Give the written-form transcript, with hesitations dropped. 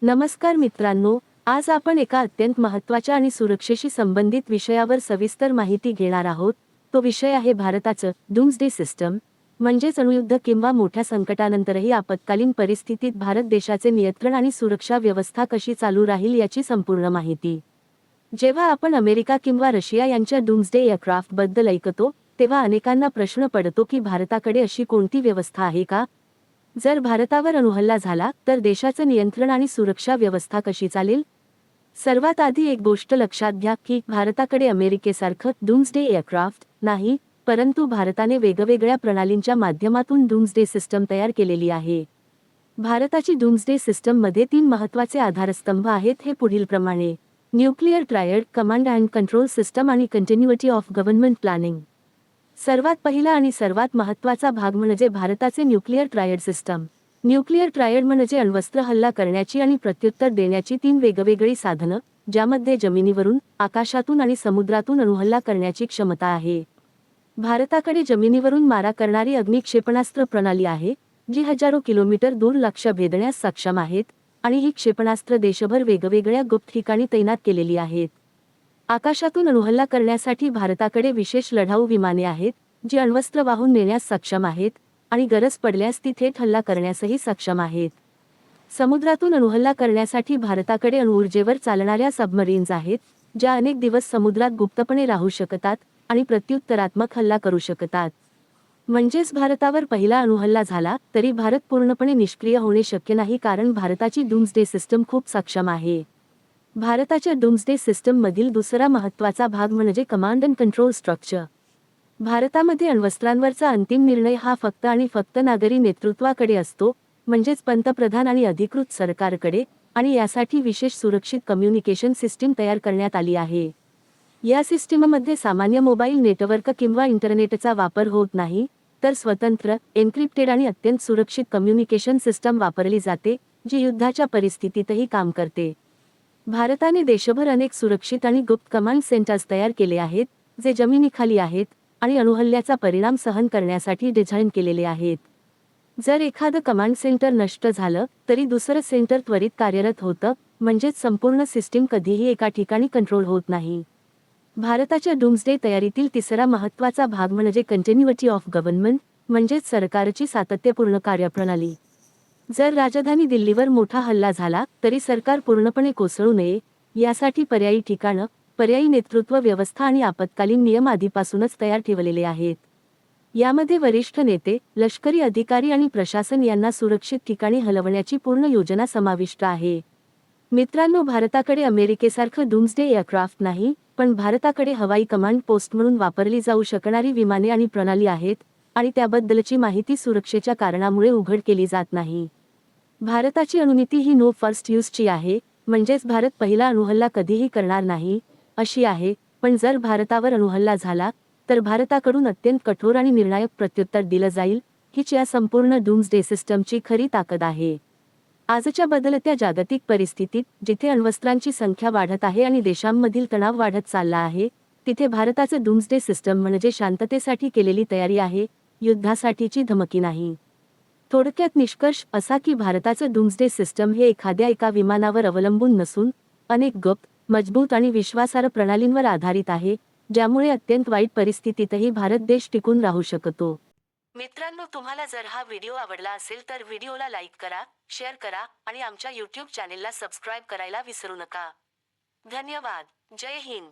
नमस्कार मित्रांनो, आज आपण एका अत्यंत महत्त्वाच्या आणि सुरक्षेशी संबंधित विषयावर सविस्तर माहिती घेणार आहोत. तो विषय आहे भारताचं डूम्सडे सिस्टम, म्हणजेच अणुयुद्ध किंवा मोठ्या संकटानंतरही आपत्कालीन परिस्थितीत भारत देशाचे नियंत्रण आणि सुरक्षा व्यवस्था कशी चालू राहील याची संपूर्ण माहिती. जेव्हा आपण अमेरिका किंवा रशिया यांच्या डूम्सडे एअरक्राफ्टबद्दल ऐकतो, तेव्हा अनेकांना प्रश्न पडतो की भारताकडे अशी कोणती व्यवस्था आहे का? जर भारतावर अणुहल्ला झाला तर देशाचं नियंत्रण आणि सुरक्षा व्यवस्था कशी चालेल? सर्वात आधी एक गोष्ट लक्षात घ्या की भारताकडे अमेरिकेसारखं डूम्सडे एअरक्राफ्ट नाही, परंतु भारताने वेगवेगळ्या प्रणालींच्या माध्यमातून डूम्सडे सिस्टम तयार केलेली आहे. भारताची डूम्सडे सिस्टममध्ये 3 महत्त्वाचे आधारस्तंभ आहेत, हे पुढीलप्रमाणे: nuclear triad, command and control system आणि कंटिन्युटी ऑफ गव्हर्नमेंट प्लॅनिंग. सर्वात पहिला आणि सर्वात महत्त्वाचा भाग म्हणजे भारताचे nuclear triad system. Nuclear triad म्हणजे अण्वस्त्र हल्ला करण्याची आणि प्रत्युत्तर देण्याची 3 वेगवेगळी साधनं, ज्यामध्ये जमिनीवरून, आकाशातून आणि समुद्रातून अणुहल्ला करण्याची क्षमता आहे. भारताकडे जमिनीवरून मारा करणारी अग्नी क्षेपणास्त्र प्रणाली आहे, जी हजारो किलोमीटर दूर लक्ष्य भेदण्यास सक्षम आहेत, आणि ही क्षेपणास्त्र देशभर वेगवेगळ्या गुप्त ठिकाणी तैनात केलेली आहेत. आकाशातून अणुहल्ला करण्यासाठी भारताकडे विशेष लढाऊ विमाने आहेत, जी अण्वस्त्र वाहून नेण्यास सक्षम आहेत आणि गरज पडल्यास ती थेट हल्ला करण्यासही सक्षम आहेत. समुद्रातून अणुहल्ला करण्यासाठी भारताकडे अणुऊर्जेवर चालणाऱ्या सबमरीन्स आहेत, ज्या अनेक दिवस समुद्रात गुप्तपणे राहू शकतात आणि प्रत्युत्तरात्मक हल्ला करू शकतात. म्हणजेच भारतावर पहिला अणुहल्ला झाला तरी भारत पूर्णपणे निष्क्रिय होणे शक्य नाही, कारण भारताची डूम्सडे सिस्टम खूप सक्षम आहे. भारताच्या डूम्सडे सिस्टममधील दुसरा महत्त्वाचा भाग म्हणजे कमांड अँड कंट्रोल स्ट्रक्चर. भारतामध्ये अण्वस्त्रांवरचा अंतिम निर्णय हा फक्त आणि फक्त नागरी नेतृत्वाकडे असतो, म्हणजेच पंतप्रधान आणि अधिकृत सरकारकडे, आणि यासाठी विशेष सुरक्षित कम्युनिकेशन सिस्टीम तयार करण्यात आली आहे. या सिस्टीममध्ये सामान्य मोबाईल नेटवर्क किंवा इंटरनेटचा वापर होत नाही, तर स्वतंत्र, एन्क्रिप्टेड आणि अत्यंत सुरक्षित कम्युनिकेशन सिस्टम वापरली जाते, जी युद्धाच्या परिस्थितीतही काम करते. भारताने देशभर अनेक सुरक्षित आणि गुप्त कमांड सेंटर्स तयार केले आहेत, जे जमिनीखाली आहेत आणि अणुहल्ल्याचा परिणाम सहन करण्यासाठी डिझाइन केलेले आहेत. जर एखादं कमांड सेंटर नष्ट झालं तरी दुसरं सेंटर त्वरित कार्यरत होतं, म्हणजेच संपूर्ण सिस्टीम कधीही एका ठिकाणी कंट्रोल होत नाही. भारताच्या डूम्सडे तयारीतील तिसरा महत्त्वाचा भाग म्हणजे कंटिन्युटी ऑफ गव्हर्नमेंट, म्हणजेच सरकारची सातत्यपूर्ण कार्यप्रणाली. जर राजधानी दिल्लीवर मोठा हल्ला झाला तरी सरकार पूर्णपणे कोसळू नये, यासाठी पर्यायी ठिकाणं, पर्यायी नेतृत्व व्यवस्था आणि आपत्कालीन नियम आधीपासूनच तयार ठेवलेले आहेत. यामध्ये वरिष्ठ नेते, लष्करी अधिकारी आणि प्रशासन यांना सुरक्षित ठिकाणी हलवण्याची पूर्ण योजना समाविष्ट आहे. मित्रांनो, भारताकडे अमेरिकेसारखं डूम्सडे एअरक्राफ्ट नाही, पण भारताकडे हवाई कमांड पोस्ट म्हणून वापरली जाऊ शकणारी विमाने आणि प्रणाली आहेत, आणि त्याबद्दलची माहिती सुरक्षेच्या कारणामुळे उघड केली जात नाही. भारताची अणुनीती ही नो फर्स्ट यूजची आहे, म्हणजेच भारत पहिला अणुहल्ला कधीही करणार नाही, अशी आहे. पण जर भारतावर अणुहल्ला झाला तर भारताकडून अत्यंत कठोर आणि निर्णायक प्रत्युत्तर दिलं जाईल. हीच या संपूर्ण डूम्सडे सिस्टमची खरी ताकद आहे. आजच्या बदलत्या जागतिक परिस्थितीत, जिथे अण्वस्त्रांची संख्या वाढत आहे आणि देशांमधील तणाव वाढत चालला आहे, तिथे भारताचं डूम्सडे सिस्टम म्हणजे शांततेसाठी केलेली तयारी आहे, युद्धासाठीची धमकी नाही. थोडक्यात निष्कर्ष असा की भारताचं डूम्सडे सिस्टम हे एका विमानावर अवलंबून नसून अनेक गुप्त, मजबूत आणि विश्वासार्ह प्रणालींवर आधारित आहे, ज्यामुळे अत्यंत वाईट परिस्थितीतही भारत देश टिकून राहू शकतो. मित्रांनो, तुम्हाला जर हा व्हिडिओ आवडला असेल तर व्हिडिओला लाईक करा, शेअर करा आणि आमच्या YouTube चॅनेलला सबस्क्राईब करायला विसरू नका. धन्यवाद. जय हिंद.